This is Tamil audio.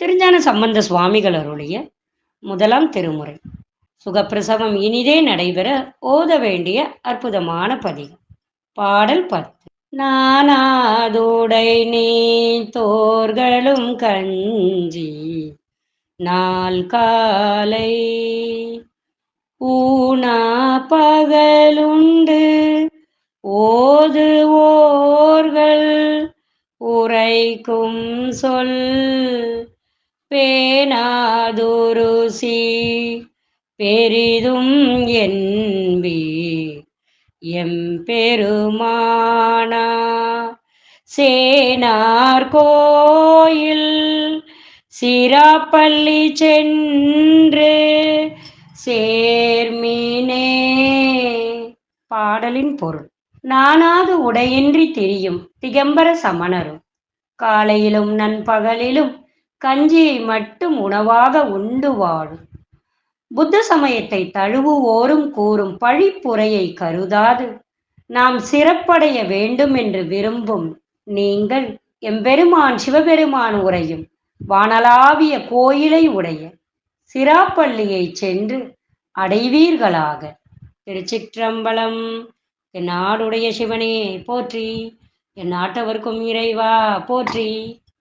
திருஞான சம்பந்த சுவாமிகள் அருளிய முதலாம் திருமுறை சுகப்பிரசவம் இனிதே நடைபெற ஓத வேண்டிய அற்புதமான பதிகம். பாடல் 10. நானாதோடை நீ தோர்களும் கஞ்சி நாள் காலை ஊனா பகலுண்டு ஓதுவோர்கள் உரைக்கும் சொல் பேணாதுருசி பெரிதும் என்பி எம்பெருமானா சேனார் கோயில் சிராப்பள்ளி சென்று சேர்மினே. பாடலின் பொருள்: நானாது உடையின்றி திரியும் திகம்பர சமணரும் காலையிலும் நண்பகலிலும் கஞ்சியை மட்டும் உணவாக உண்டு வாழும் புத்த சமயத்தை தழுவுவோரும் கூறும் பழிப்புரையை கருதாது நாம் சிறப்படைய வேண்டும் என்று விரும்பும் நீங்கள் எம்பெருமான் சிவபெருமான் உரையும் வானளாவிய கோயிலை உடைய சிராப்பள்ளியை சென்று அடைவீர்களாக. திருச்சிற்றம்பலம். என் நாடுடைய சிவனே போற்றி, என் நாட்டவர்க்கும் இறைவா போற்றி.